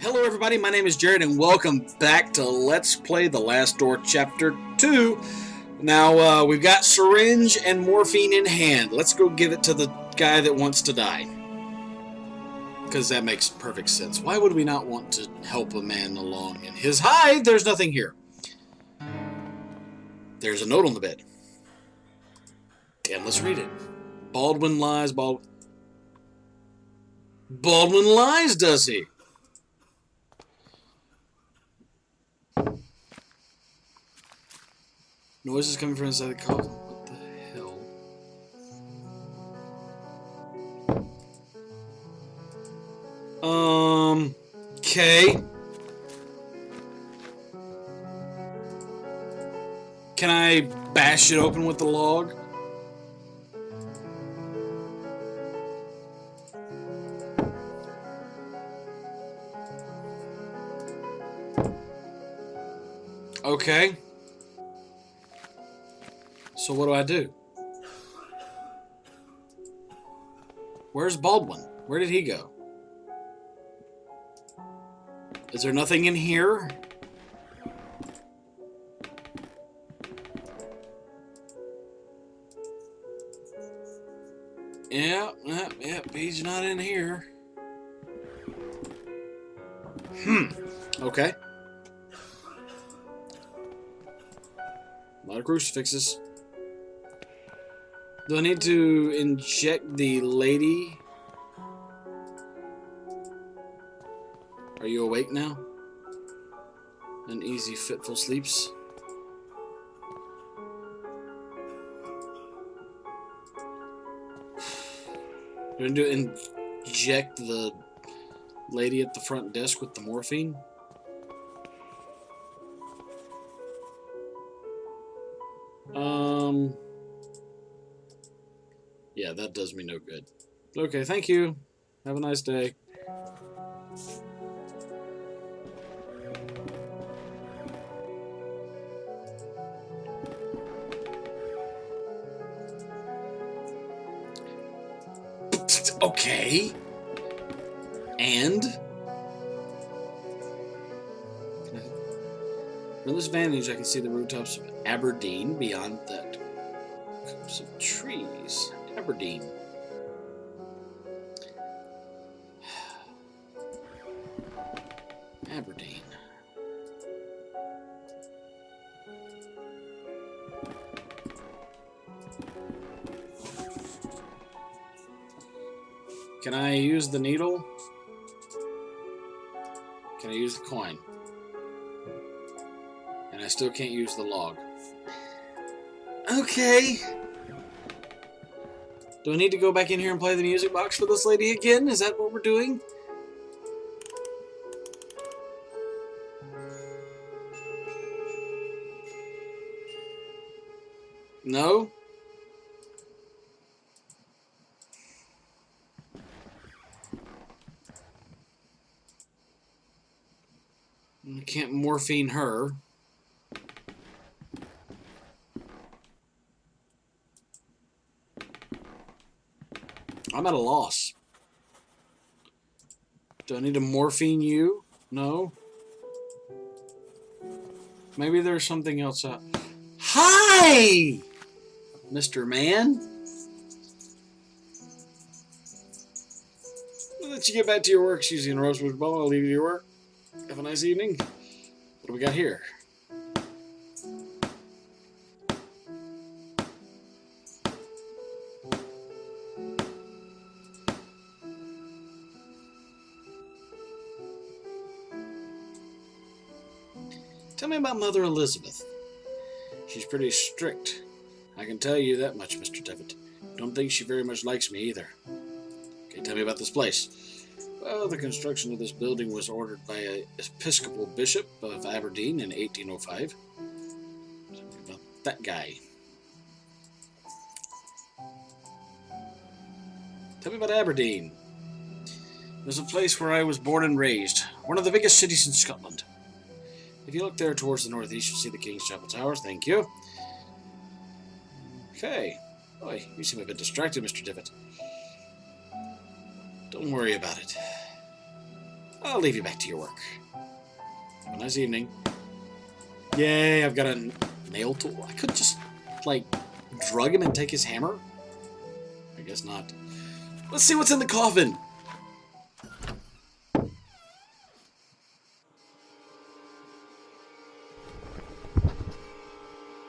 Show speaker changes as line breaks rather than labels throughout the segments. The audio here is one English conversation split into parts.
Hello everybody, my name is Jared and welcome back to Let's Play The Last Door Chapter 2. Now, we've got syringe and morphine in hand. Let's go give it to the guy that wants to die. Because that makes perfect sense. Why would we not want to help a man along in his hide? There's nothing here. There's a note on the bed. And let's read it. Baldwin lies, Baldwin lies, does he? Noises coming from inside the coffin. What the hell? Okay. Can I bash it open with the log? Okay. So what do I do? Where's Baldwin? Where did he go? Is there nothing in here? Yep, he's not in here. Okay. A lot of crucifixes. Do I need to inject the lady? Are you awake now? Uneasy, fitful sleeps? Do I need to inject the lady at the front desk with the morphine? Yeah, that does me no good. Okay, thank you. Have a nice day. Okay. And? From this vantage, I can see the rooftops of Aberdeen. Beyond that, copse of trees. Aberdeen. Aberdeen. Can I use the needle? Can I use the coin? And I still can't use the log. Okay. Do I need to go back in here and play the music box for this lady again? Is that what we're doing? No? I can't morphine her. I'm at a loss. Do I need to morphine you? No. Maybe there's something else out. Hi! Mr. Man. I'll let you get back to your work, Susie and Rosewood Ball. I'll leave you to your work. Have a nice evening. What do we got here? Tell me about Mother Elizabeth. She's pretty strict. I can tell you that much, Mr. Devitt. Don't think she very much likes me either. Okay, tell me about this place. Well, the construction of this building was ordered by an Episcopal Bishop of Aberdeen in 1805. Tell me about that guy. Tell me about Aberdeen. There's a place where I was born and raised. One of the biggest cities in Scotland. If you look there towards the northeast, you'll see the King's Chapel Towers. Thank you. Okay. Boy, you seem a bit distracted, Mr. Devitt. Don't worry about it. I'll leave you back to your work. Have a nice evening. Yay, I've got a nail tool. I could just, like, drug him and take his hammer? I guess not. Let's see what's in the coffin.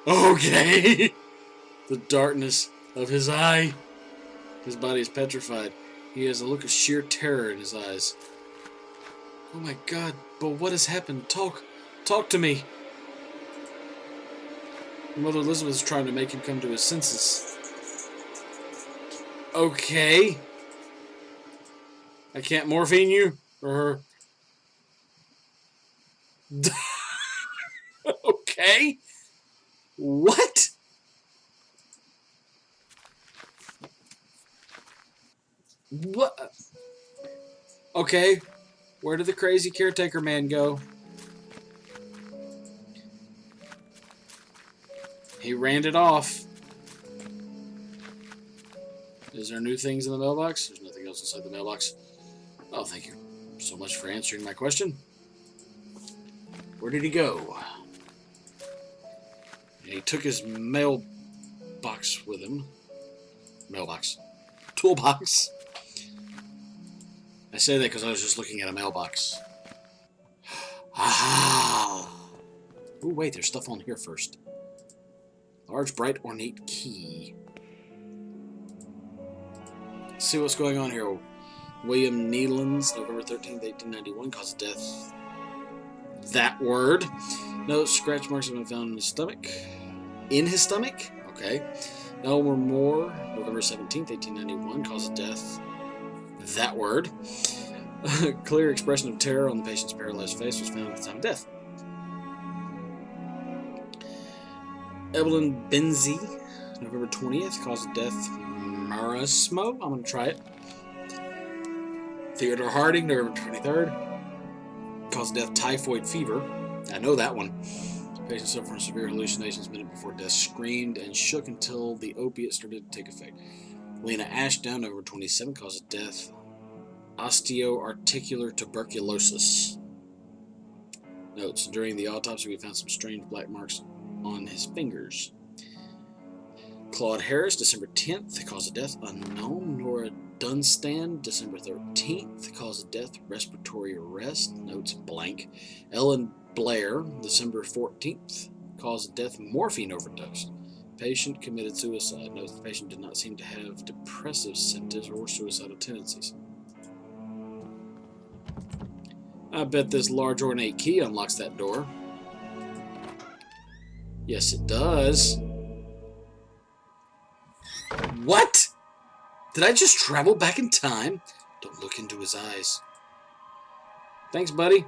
Okay. The darkness of his eye. His body is petrified. He has a look of sheer terror in his eyes. Oh my God, but what has happened? Talk to me. Mother Elizabeth is trying to make him come to his senses. Okay. I can't morphine you? Or her? Okay. What? What? Okay. Where did the crazy caretaker man go? He ran it off. Is there new things in the mailbox? There's nothing else inside the mailbox. Oh, thank you so much for answering my question. Where did he go? He took his mailbox with him. Mailbox. Toolbox. I say that because I was just looking at a mailbox. Ah! Oh, wait, there's stuff on here first. Large, bright, ornate key. Let's see what's going on here. William Nealons, November 13th, 1891, cause of death. That word. No scratch marks have been found in his stomach. In his stomach? Okay. Elmer Moore, November 17th, 1891, cause of death. That word. Clear expression of terror on the patient's paralyzed face was found at the time of death. Evelyn Benzie, November 20th, cause of death, marasmo. I'm going to try it. Theodore Harding, November 23rd, cause of death, typhoid fever. I know that one. Patient suffered from severe hallucinations minute before death, screamed and shook until the opiate started to take effect. Lena Ashdown, November 27th, cause of death, osteoarticular tuberculosis. Notes: during the autopsy, we found some strange black marks on his fingers. Claude Harris, December 10th, cause of death unknown. Nora Dunstan, December 13th, cause of death respiratory arrest. Notes blank. Ellen Blair, December 14th, cause of death morphine overdose. Patient committed suicide. Notes the patient did not seem to have depressive symptoms or suicidal tendencies. I bet this large ornate key unlocks that door. Yes, it does. What? Did I just travel back in time? Don't look into his eyes. Thanks, buddy.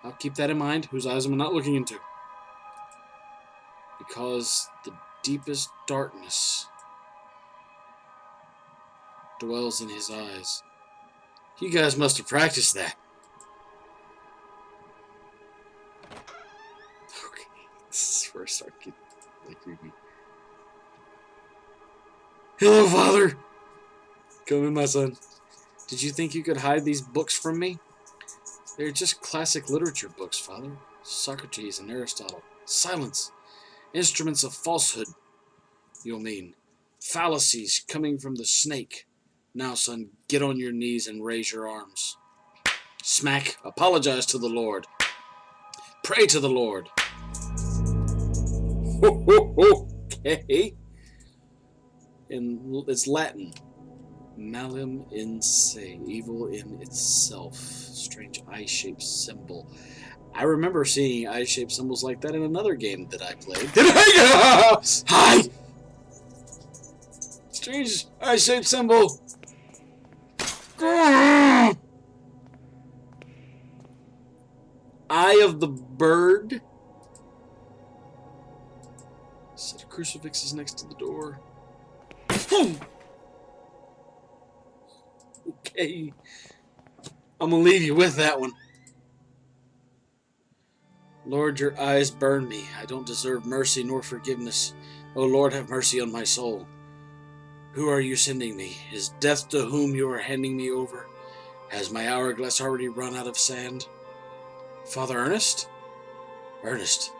I'll keep that in mind. Whose eyes am I not looking into? Because the deepest darkness dwells in his eyes. You guys must have practiced that. Okay, this is where I start getting like creepy. Hello, Father. Come in, my son. Did you think you could hide these books from me? They're just classic literature books, Father. Socrates and Aristotle. Silence. Instruments of falsehood, you'll mean. Fallacies coming from the snake. Now, son, get on your knees and raise your arms. Smack. Apologize to the Lord. Pray to the Lord. Okay. And it's Latin. Malum in se, evil in itself. Strange eye-shaped symbol. I remember seeing eye-shaped symbols like that in another game that I played. Hi! Strange eye-shaped symbol. Eye of the bird. Set of crucifixes next to the door. Okay. I'm gonna leave you with that one. Lord, your eyes burn me. I don't deserve mercy nor forgiveness. O Lord, have mercy on my soul. Who are you sending me? Is death to whom you are handing me over? Has my hourglass already run out of sand? Father Ernest? Ernest.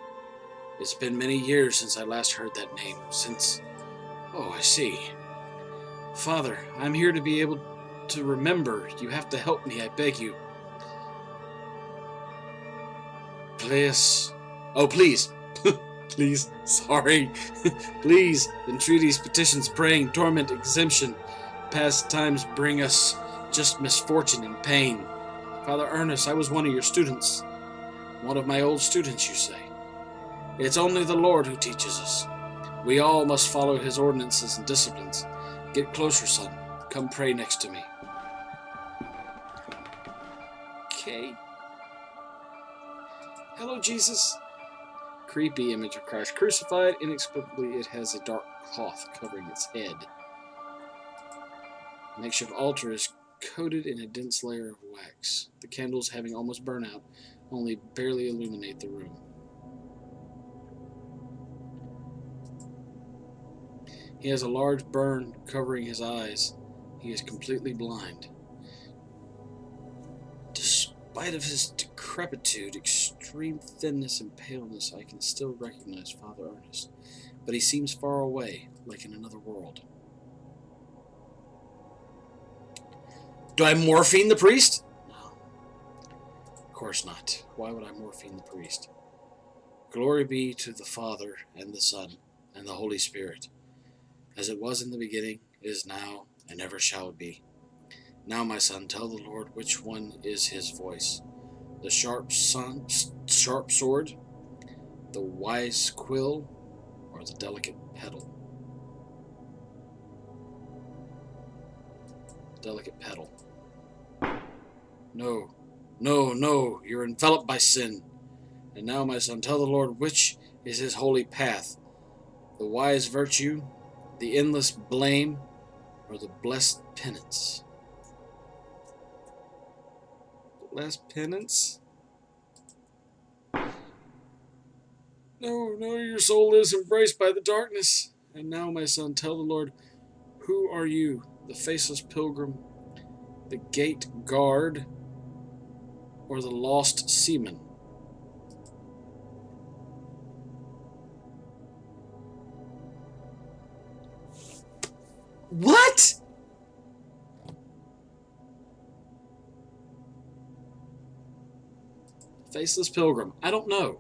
It's been many years since I last heard that name. Since... Oh, I see. Father, I'm here to be able to remember. You have to help me, I beg you. Please. Oh, please. Please. Sorry. Please. Entreaties, petitions, praying, torment, exemption. Past times bring us just misfortune and pain. Father Ernest, I was one of your students. One of my old students, you say. It's only the Lord who teaches us. We all must follow his ordinances and disciplines. Get closer, son. Come pray next to me. Okay. Hello, Jesus. Creepy image of Christ crucified. Inexplicably, it has a dark cloth covering its head. The makeshift altar is coated in a dense layer of wax. The candles, having almost burned out, only barely illuminate the room. He has a large burn covering his eyes. He is completely blind. Despite of his decrepitude, extreme thinness, and paleness, I can still recognize Father Ernest. But he seems far away, like in another world. Do I morphine the priest? No. Of course not. Why would I morphine the priest? Glory be to the Father, and the Son, and the Holy Spirit. As it was in the beginning, is now, and ever shall be. Now, my son, tell the Lord which one is his voice. The sharp sword, the wise quill, or the delicate petal. Delicate petal. No, no, no, you're enveloped by sin. And now, my son, tell the Lord which is his holy path. The wise virtue, the endless blame, or the blessed penance? The blessed penance? No, no, your soul is embraced by the darkness. And now, my son, tell the Lord, who are you, the faceless pilgrim, the gate guard, or the lost seaman? What? Faceless pilgrim. I don't know.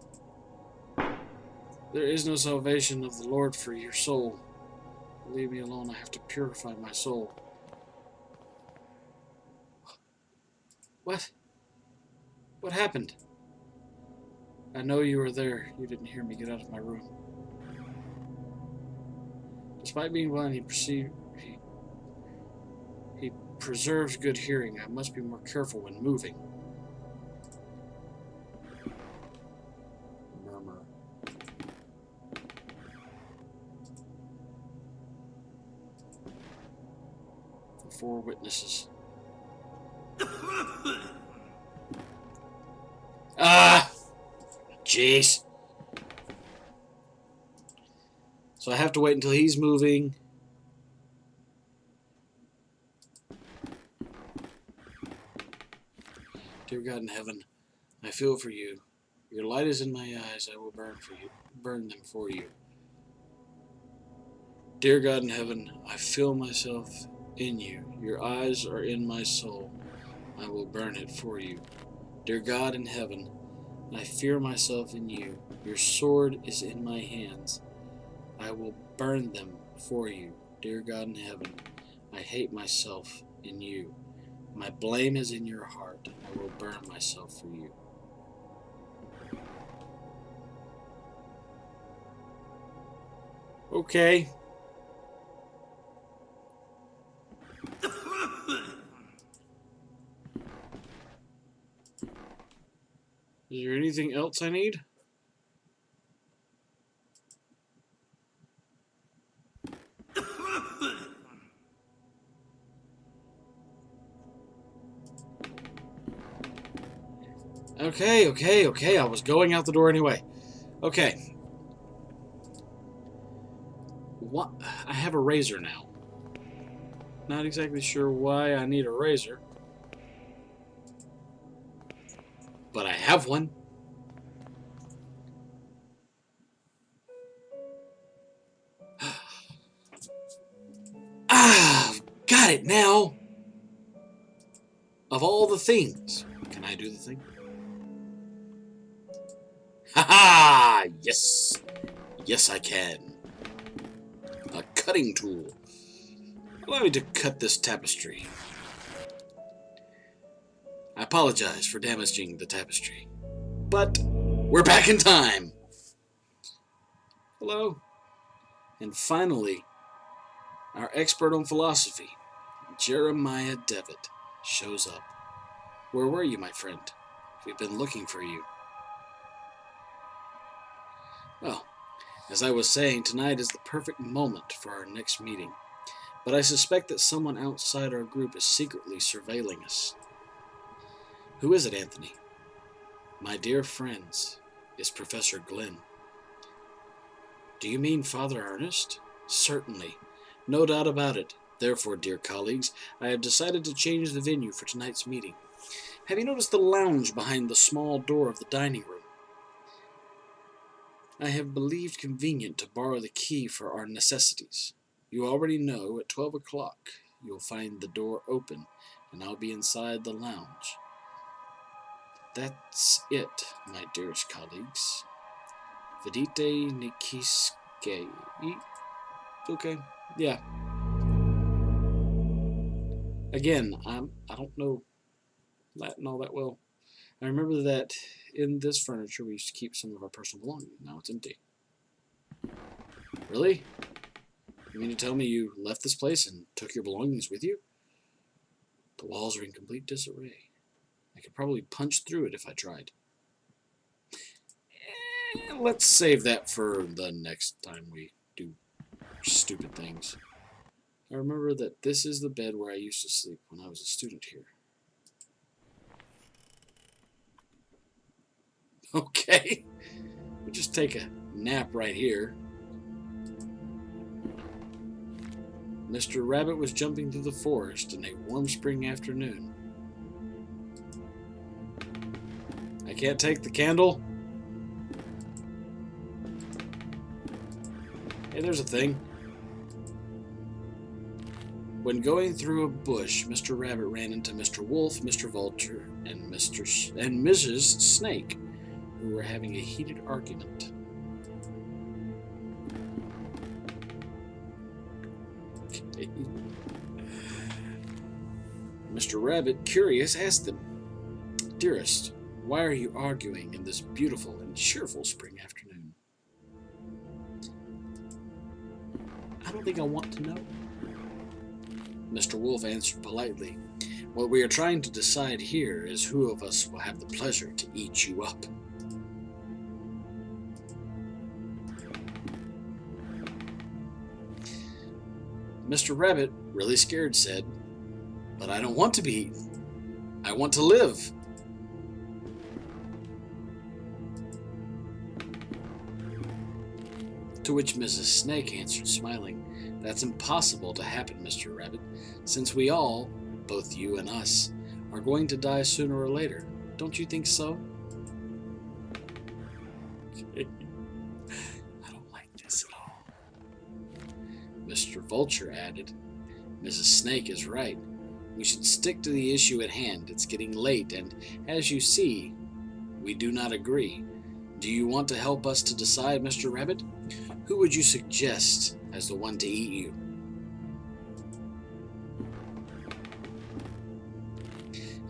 There is no salvation of the Lord for your soul. Leave me alone. I have to purify my soul. What? What happened? I know you were there. You didn't hear me get out of my room. Despite being blind, he preserves good hearing. I must be more careful when moving. Murmur. The four witnesses. Ah! Jeez. So I have to wait until he's moving. Dear God in heaven, I feel for you. Your light is in my eyes. I will burn them for you. Dear God in heaven, I feel myself in you. Your eyes are in my soul. I will burn it for you. Dear God in heaven, I fear myself in you. Your sword is in my hands. I will burn them for you. Dear God in heaven, I hate myself in you. My blame is in your heart. I will burn myself for you. Okay. Is there anything else I need? Okay. I was going out the door anyway. Okay. What? I have a razor now. Not exactly sure why I need a razor. but I have one. Ah, I've got it now. Of all the things, can I do the thing? Ha ha! Yes! Yes, I can. A cutting tool. Allow me to cut this tapestry. I apologize for damaging the tapestry, but we're back in time. Hello. And finally, our expert on philosophy, Jeremiah Devitt, shows up. Where were you, my friend? We've been looking for you. Well, as I was saying, tonight is the perfect moment for our next meeting. But I suspect that someone outside our group is secretly surveilling us. Who is it, Anthony? My dear friends, it's Professor Glenn. Do you mean Father Ernest? Certainly. No doubt about it. Therefore, dear colleagues, I have decided to change the venue for tonight's meeting. Have you noticed the lounge behind the small door of the dining room? I have believed convenient to borrow the key for our necessities. You already know at 12 o'clock you'll find the door open, and I'll be inside the lounge. That's it, my dearest colleagues. Vedite Nikiske. Okay, yeah. Again, I don't know Latin all that well. I remember that in this furniture we used to keep some of our personal belongings. Now it's empty. Really? You mean to tell me you left this place and took your belongings with you? The walls are in complete disarray. I could probably punch through it if I tried. Let's save that for the next time we do stupid things. I remember that this is the bed where I used to sleep when I was a student here. Okay. We'll just take a nap right here. Mr. Rabbit was jumping through the forest in a warm spring afternoon. I can't take the candle. Hey, there's a thing. When going through a bush, Mr. Rabbit ran into Mr. Wolf, Mr. Vulture, and Mrs. Snake, who were having a heated argument. Okay. Mr. Rabbit, curious, asked them, "Dearest, why are you arguing in this beautiful and cheerful spring afternoon?" I don't think I want to know. Mr. Wolf answered politely, "What we are trying to decide here is who of us will have the pleasure to eat you up." Mr. Rabbit, really scared, said, "But I don't want to be eaten. I want to live." To which Mrs. Snake answered, smiling, "That's impossible to happen, Mr. Rabbit, since we all, both you and us, are going to die sooner or later. Don't you think so?" I don't like this at all. Mr. Vulture added, "Mrs. Snake is right. We should stick to the issue at hand. It's getting late, and as you see, we do not agree. Do you want to help us to decide, Mr. Rabbit? Who would you suggest as the one to eat you?"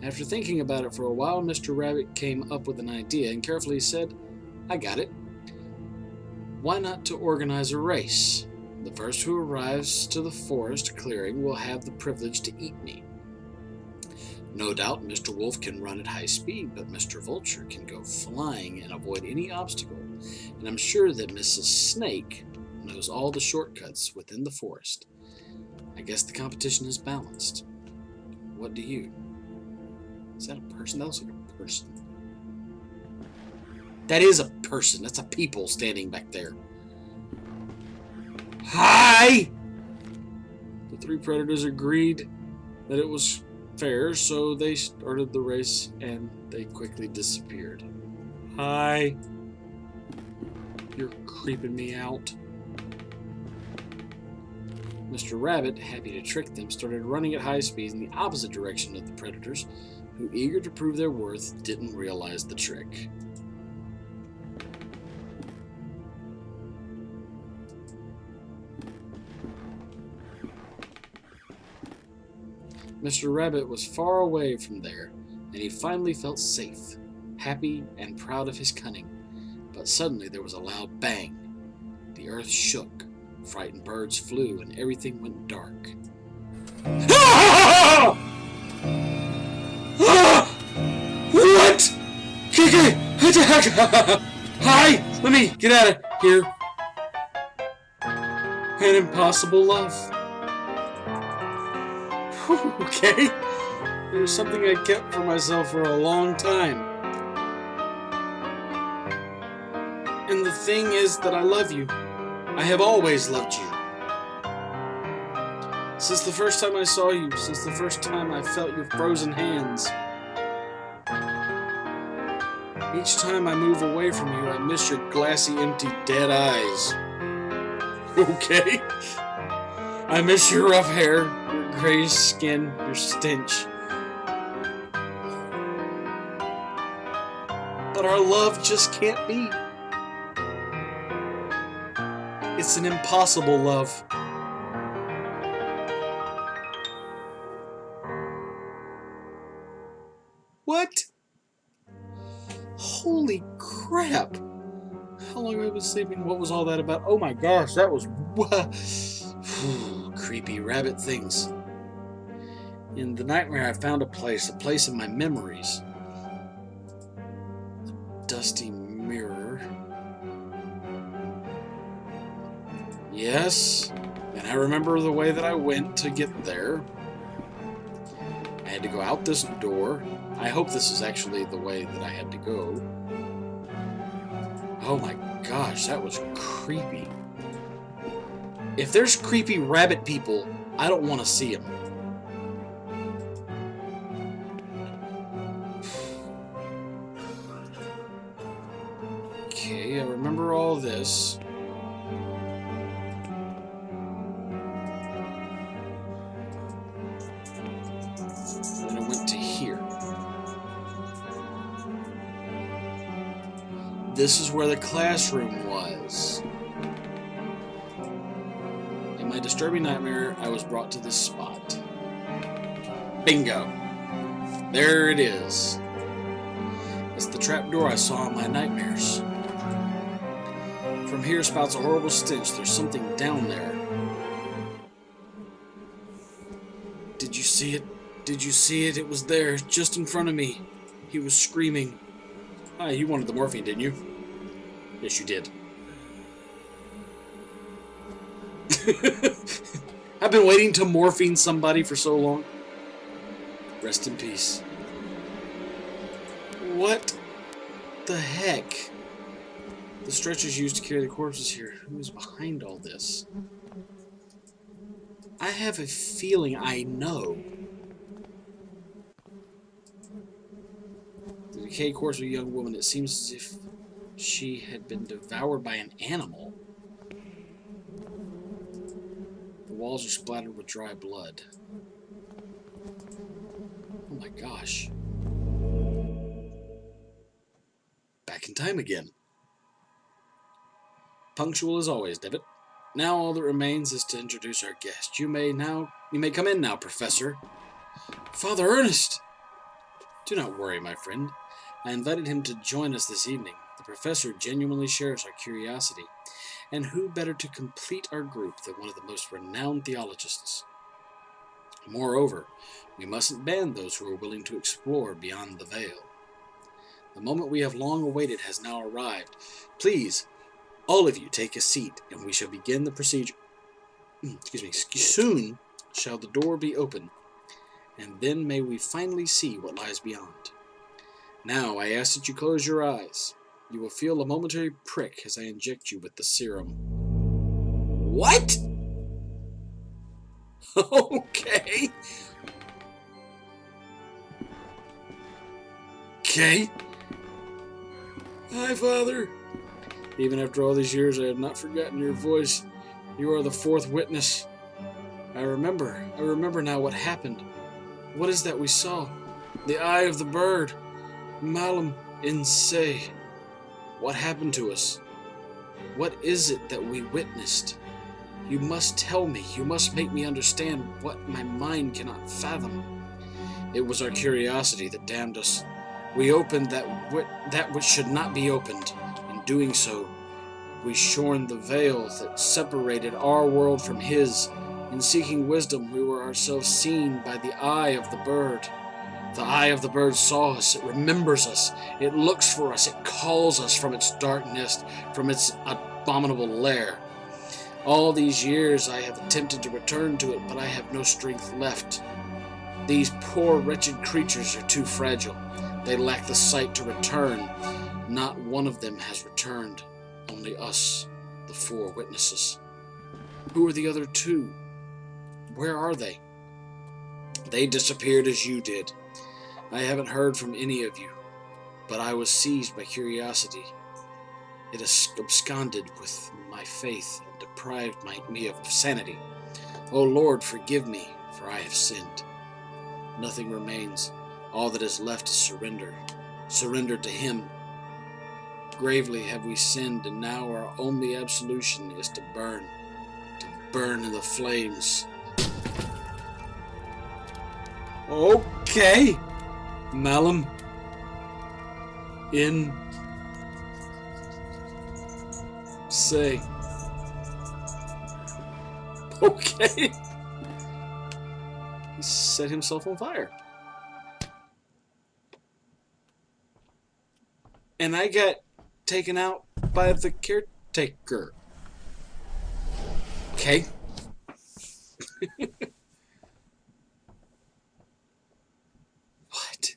After thinking about it for a while, Mr. Rabbit came up with an idea and carefully said, "I got it. Why not to organize a race? The first who arrives to the forest clearing will have the privilege to eat me. No doubt Mr. Wolf can run at high speed, but Mr. Vulture can go flying and avoid any obstacle, and I'm sure that Mrs. Snake knows all the shortcuts within the forest. I guess the competition is balanced. What do you?" Is that a person? That looks like a person. That is a person. That's a people standing back there. Hi! The three predators agreed that it was fair, so they started the race and they quickly disappeared. Hi. You're creeping me out. Mr. Rabbit, happy to trick them, started running at high speeds in the opposite direction of the predators, who, eager to prove their worth, didn't realize the trick. Mr. Rabbit was far away from there, and he finally felt safe, happy, and proud of his cunning. But suddenly there was a loud bang. The earth shook, frightened birds flew, and everything went dark. Ah! Ah! What? Kiki! Hi! Let me get out of here. An impossible love. Okay. There's something I kept for myself for a long time. And the thing is that I love you. I have always loved you. Since the first time I saw you, since the first time I felt your frozen hands. Each time I move away from you, I miss your glassy, empty, dead eyes. Okay? I miss your rough hair, your gray skin, your stench. But our love just can't be. It's an impossible love. What? Holy crap! How long have I been sleeping? What was all that about? Oh my gosh, that was... creepy rabbit things. In the nightmare, I found a place in my memories. A dusty mirror. Yes, and I remember the way that I went to get there. I had to go out this door. I hope this is actually the way that I had to go. Oh my gosh, that was creepy. If there's creepy rabbit people, I don't want to see them. Okay, I remember all this. Then I went to here. This is where the classroom was. In my disturbing nightmare, I was brought to this spot. Bingo! There it is. It's the trapdoor I saw in my nightmares. From here spouts a horrible stench. There's something down there. Did you see it? Did you see it? It was there, just in front of me. He was screaming. Ah, you wanted the morphine, didn't you? Yes, you did. I've been waiting to morphine somebody for so long. Rest in peace. What the heck? The stretchers used to carry the corpses here. Who's behind all this? I have a feeling I know. The decayed corpse of a young woman. It seems as if she had been devoured by an animal. The walls are splattered with dry blood. Oh my gosh. Back in time again. Punctual as always, Devitt. Now all that remains is to introduce our guest. You may come in now, Professor. Father Ernest! Do not worry, my friend. I invited him to join us this evening. The professor genuinely shares our curiosity. And who better to complete our group than one of the most renowned theologists? Moreover, we mustn't ban those who are willing to explore beyond the veil. The moment we have long awaited has now arrived. Please, all of you take a seat, and we shall begin the procedure. Excuse me. Soon shall the door be open, and then may we finally see what lies beyond. Now I ask that you close your eyes. You will feel a momentary prick as I inject you with the serum. What? Okay. Okay. Hi, Father. Even after all these years, I have not forgotten your voice. You are the fourth witness. I remember now what happened. What is that we saw? The eye of the bird. Malum in se. What happened to us? What is it that we witnessed? You must tell me. You must make me understand what my mind cannot fathom. It was our curiosity that damned us. We opened that which should not be opened. In doing so, we shorn the veil that separated our world from his. In seeking wisdom, we were ourselves seen by the eye of the bird. The eye of the bird saw us. It remembers us. It looks for us. It calls us from its dark nest, from its abominable lair. All these years I have attempted to return to it, but I have no strength left. These poor wretched creatures are too fragile. They lack the sight to return. Not one of them has returned. Only us, the four witnesses. Who are the other two? Where are they? They disappeared as you did. I haven't heard from any of you, but I was seized by curiosity. It absconded with my faith and deprived me of sanity. O Lord, forgive me, for I have sinned. Nothing remains. All that is left is surrender. Surrender to him. Gravely have we sinned, and now our only absolution is to burn in the flames. Okay, Malum. In say. Okay. He set himself on fire. And I got taken out by the caretaker. Okay. What?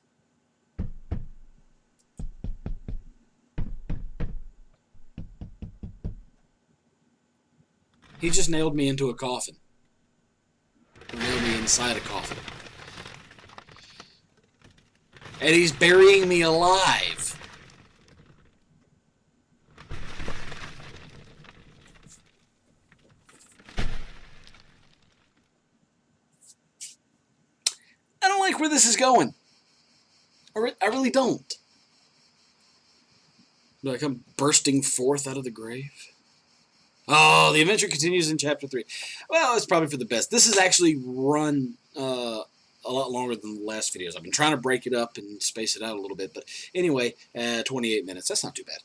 He just nailed me into a coffin. Or nailed me inside a coffin. And he's burying me alive. I don't like where this is going. I really don't. Like I'm bursting forth out of the grave. Oh, the adventure continues in Chapter 3. Well, it's probably for the best. This has actually run a lot longer than the last videos. I've been trying to break it up and space it out a little bit. But anyway, 28 minutes. That's not too bad.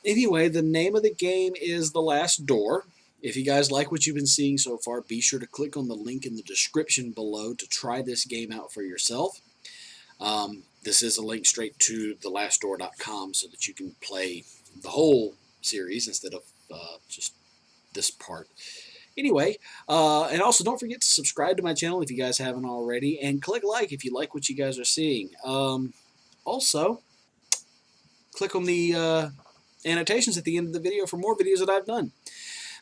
Anyway, the name of the game is The Last Door. If you guys like what you've been seeing so far, be sure to click on the link in the description below to try this game out for yourself. This is a link straight to thelastdoor.com so that you can play the whole series instead of just this part. Anyway, and also don't forget to subscribe to my channel if you guys haven't already, and click like if you like what you guys are seeing. Also, click on the annotations at the end of the video for more videos that I've done.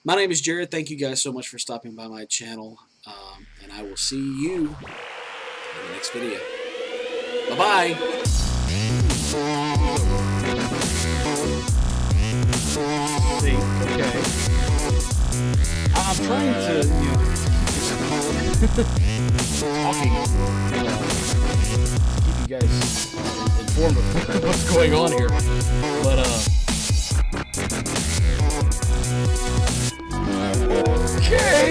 My name is Jared. Thank you guys so much for stopping by my channel, and I will see you in the next video. Bye-bye! See, okay. I'm trying to, talking, keep you guys informed of what's going on here, but, okay!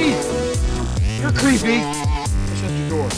You're creepy! Shut your door.